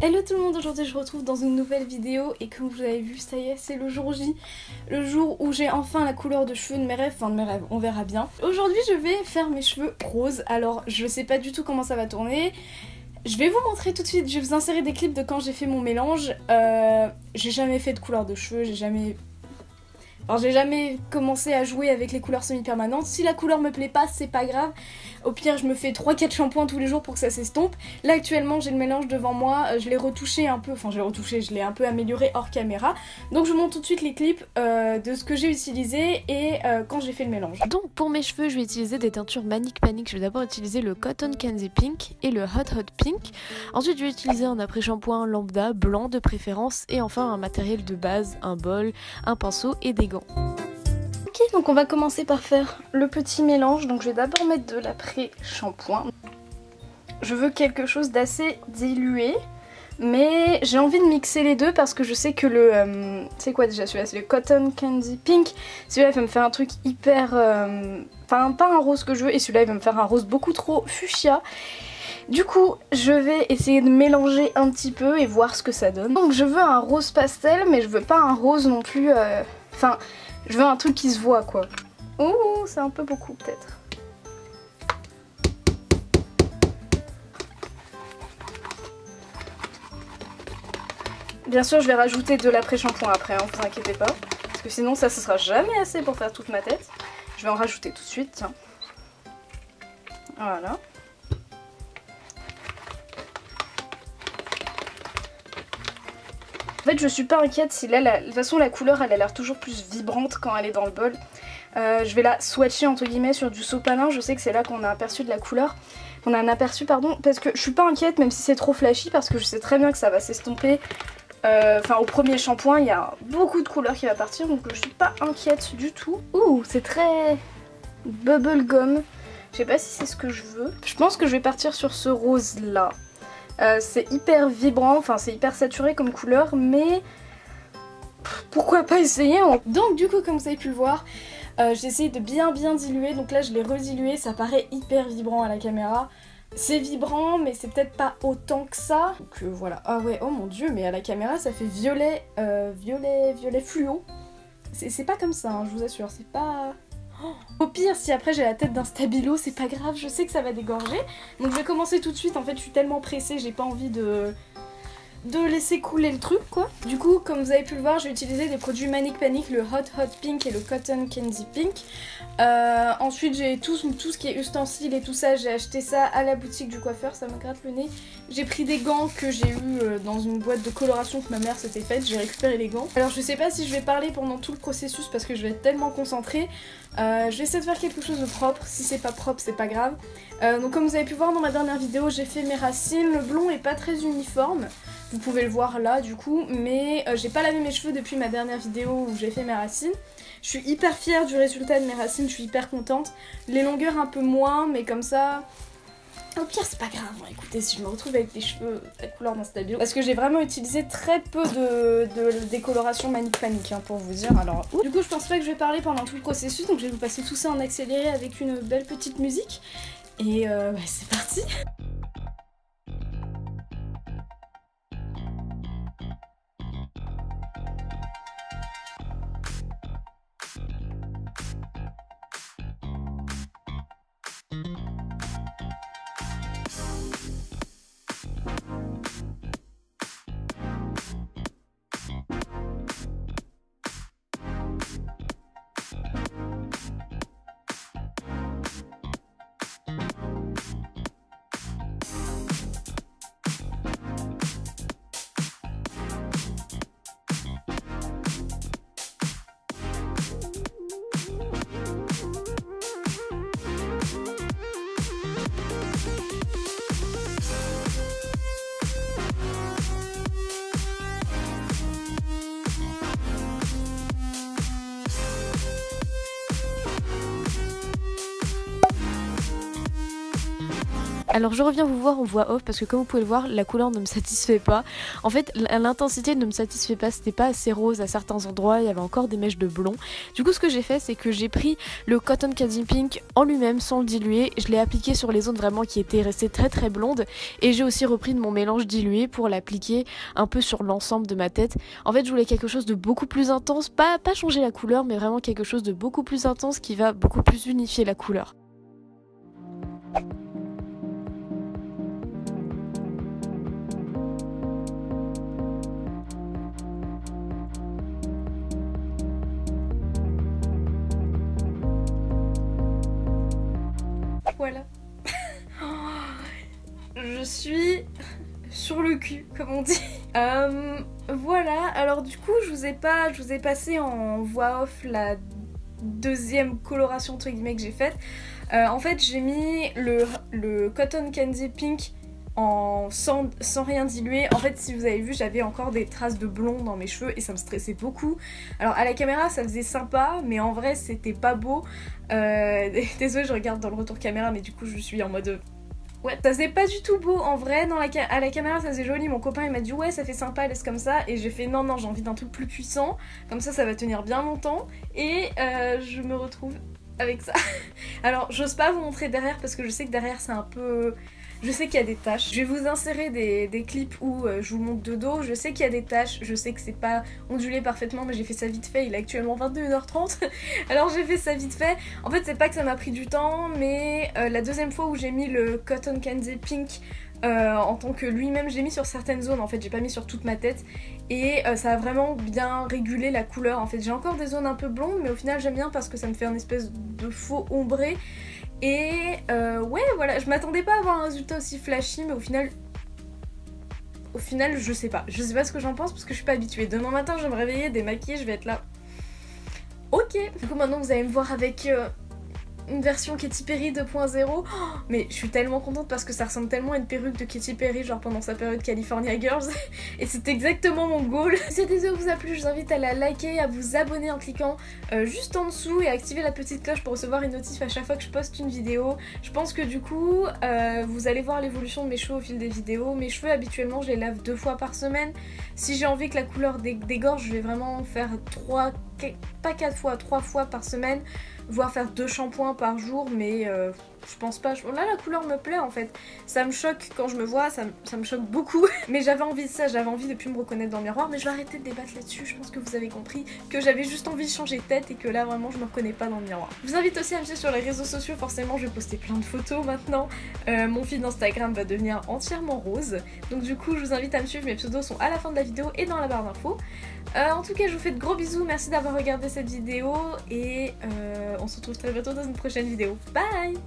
Hello tout le monde, aujourd'hui je vous retrouve dans une nouvelle vidéo et comme vous avez vu, ça y est, c'est le jour J, le jour où j'ai enfin la couleur de cheveux de mes rêves, on verra bien. Aujourd'hui je vais faire mes cheveux roses, alors je sais pas du tout comment ça va tourner. Je vais vous montrer tout de suite, je vais vous insérer des clips de quand j'ai fait mon mélange. J'ai jamais fait de couleur de cheveux, j'ai jamais commencé à jouer avec les couleurs semi-permanentes. Si la couleur me plaît pas, c'est pas grave. Au pire, je me fais 3-4 shampoings tous les jours pour que ça s'estompe. Là, actuellement, j'ai le mélange devant moi. Je l'ai retouché un peu, je l'ai un peu amélioré hors caméra. Donc, je vous montre tout de suite les clips de ce que j'ai utilisé et quand j'ai fait le mélange. Donc, pour mes cheveux, je vais utiliser des teintures Manic Panic. Je vais d'abord utiliser le Cotton Candy Pink et le Hot Hot Pink. Ensuite, je vais utiliser un après-shampoing lambda, blanc de préférence. Et enfin, un matériel de base, un bol, un pinceau et des gants. Ok, donc on va commencer par faire le petit mélange. Donc je vais d'abord mettre de l'après-shampoing. Je veux quelque chose d'assez dilué, mais j'ai envie de mixer les deux parce que je sais que le... c'est quoi déjà celui-là? C'est le Cotton Candy Pink. Celui-là il va me faire un truc hyper... Enfin pas un rose que je veux, et celui-là il va me faire un rose beaucoup trop fuchsia. Du coup, je vais essayer de mélanger un petit peu et voir ce que ça donne. Donc je veux un rose pastel, mais je veux pas un rose non plus... Enfin, je veux un truc qui se voit quoi. Ouh, c'est un peu beaucoup peut-être. Bien sûr, je vais rajouter de l'après-shampoing après, hein, vous inquiétez pas. Parce que sinon ça, ce sera jamais assez pour faire toute ma tête. Je vais en rajouter tout de suite, tiens. Voilà. En fait, je suis pas inquiète si là, de toute façon la couleur elle a l'air toujours plus vibrante quand elle est dans le bol. Je vais la swatcher entre guillemets sur du sopalin, je sais que c'est là qu'on a aperçu de la couleur. On a un aperçu, pardon, parce que je suis pas inquiète même si c'est trop flashy, parce que je sais très bien que ça va s'estomper. Enfin au premier shampoing il y a beaucoup de couleur qui va partir, donc je suis pas inquiète du tout. Ouh, c'est très bubblegum. Je sais pas si c'est ce que je veux. Je pense que je vais partir sur ce rose là. C'est hyper vibrant, enfin c'est hyper saturé comme couleur, mais pourquoi pas essayer hein. Donc du coup comme vous avez pu le voir, j'ai essayé de bien diluer, donc là je l'ai redilué, ça paraît hyper vibrant à la caméra. C'est vibrant mais c'est peut-être pas autant que ça. Donc voilà, ah ouais, oh mon dieu, mais à la caméra ça fait violet, violet fluo. C'est pas comme ça, hein, je vous assure, c'est pas... Au pire, si après j'ai la tête d'un stabilo, c'est pas grave, je sais que ça va dégorger. Donc je vais commencer tout de suite, en fait je suis tellement pressée, j'ai pas envie de laisser couler le truc quoi. Du coup, comme vous avez pu le voir, j'ai utilisé des produits Manic Panic, le Hot Hot Pink et le Cotton Candy Pink. Ensuite j'ai tout ce qui est ustensiles et tout ça, j'ai acheté ça à la boutique du coiffeur, ça me gratte le nez. J'ai pris des gants que j'ai eu dans une boîte de coloration que ma mère s'était faite, j'ai récupéré les gants. Alors je sais pas si je vais parler pendant tout le processus parce que je vais être tellement concentrée. Je vais essayer de faire quelque chose de propre, si c'est pas propre c'est pas grave. Donc comme vous avez pu voir dans ma dernière vidéo, j'ai fait mes racines, le blond est pas très uniforme. Vous pouvez le voir là du coup, mais j'ai pas lavé mes cheveux depuis ma dernière vidéo où j'ai fait mes racines. Je suis hyper fière du résultat de mes racines, je suis hyper contente. Les longueurs un peu moins, mais comme ça... Au pire c'est pas grave, hein. Écoutez, si je me retrouve avec des cheveux à couleur d'un stabilo. Parce que j'ai vraiment utilisé très peu de décoloration Manic Panic hein, pour vous dire. Alors, du coup je pense pas que je vais parler pendant tout le processus, donc je vais vous passer tout ça en accéléré avec une belle petite musique. Et bah, c'est parti. Alors je reviens vous voir en voix off parce que comme vous pouvez le voir, la couleur ne me satisfait pas. En fait, l'intensité ne me satisfait pas, c'était pas assez rose à certains endroits, il y avait encore des mèches de blond. Du coup ce que j'ai fait, c'est que j'ai pris le Cotton Candy Pink en lui-même sans le diluer, je l'ai appliqué sur les zones vraiment qui étaient restées très blondes et j'ai aussi repris de mon mélange dilué pour l'appliquer un peu sur l'ensemble de ma tête. En fait je voulais quelque chose de beaucoup plus intense, pas changer la couleur mais vraiment quelque chose de beaucoup plus intense qui va beaucoup plus unifier la couleur. Voilà. Je suis sur le cul, comme on dit. Voilà, alors du coup, je vous ai passé en voix off la deuxième coloration entre guillemets que j'ai faite. En fait, j'ai mis le Cotton Candy Pink sans rien diluer. En fait, si vous avez vu, j'avais encore des traces de blond dans mes cheveux et ça me stressait beaucoup. Alors à la caméra ça faisait sympa, mais en vrai c'était pas beau. Désolée, je regarde dans le retour caméra, mais du coup je suis en mode... Ouais, ça faisait pas du tout beau en vrai, à la caméra ça faisait joli, mon copain il m'a dit ouais ça fait sympa, laisse comme ça, et j'ai fait non j'ai envie d'un truc plus puissant, comme ça va tenir bien longtemps, et je me retrouve avec ça. Alors j'ose pas vous montrer derrière parce que je sais que derrière c'est un peu... Je sais qu'il y a des taches. Je vais vous insérer des clips où je vous montre de dos. Je sais qu'il y a des taches. Je sais que c'est pas ondulé parfaitement, mais j'ai fait ça vite fait. Il est actuellement 21h30. Alors j'ai fait ça vite fait. En fait, c'est pas que ça m'a pris du temps, mais la deuxième fois où j'ai mis le Cotton Candy Pink en tant que lui-même, j'ai mis sur certaines zones. En fait, j'ai pas mis sur toute ma tête. Et ça a vraiment bien régulé la couleur. En fait, j'ai encore des zones un peu blondes, mais au final, j'aime bien parce que ça me fait un espèce de faux ombré. Et ouais voilà, je m'attendais pas à avoir un résultat aussi flashy, mais au final je sais pas ce que j'en pense parce que je suis pas habituée. Demain matin je vais me réveiller, démaquiller, je vais être là. Ok, du coup maintenant vous allez me voir avec une version Katy Perry 2.0. Oh, mais je suis tellement contente parce que ça ressemble tellement à une perruque de Katy Perry, genre pendant sa période California Girls. Et c'est exactement mon goal. Si cette vidéo vous a plu, je vous invite à la liker, à vous abonner en cliquant juste en dessous et à activer la petite cloche pour recevoir une notif à chaque fois que je poste une vidéo. Je pense que du coup, vous allez voir l'évolution de mes cheveux au fil des vidéos. Mes cheveux habituellement je les lave 2 fois par semaine. Si j'ai envie que la couleur dégorge, je vais vraiment faire 3 fois par semaine, voire faire 2 shampoings par jour, mais je pense pas. Là la couleur me plaît en fait, ça me choque quand je me vois, ça me choque beaucoup. Mais j'avais envie de ça, j'avais envie de plus me reconnaître dans le miroir, mais je vais arrêter de débattre là-dessus. Je pense que vous avez compris que j'avais juste envie de changer de tête et que là vraiment je me reconnais pas dans le miroir. Je vous invite aussi à me suivre sur les réseaux sociaux, forcément je vais poster plein de photos maintenant. Mon feed Instagram va devenir entièrement rose, donc du coup je vous invite à me suivre, mes pseudos sont à la fin de la vidéo et dans la barre d'infos. En tout cas je vous fais de gros bisous, merci d'avoir regardé cette vidéo et on se retrouve très bientôt dans une prochaine vidéo. Bye!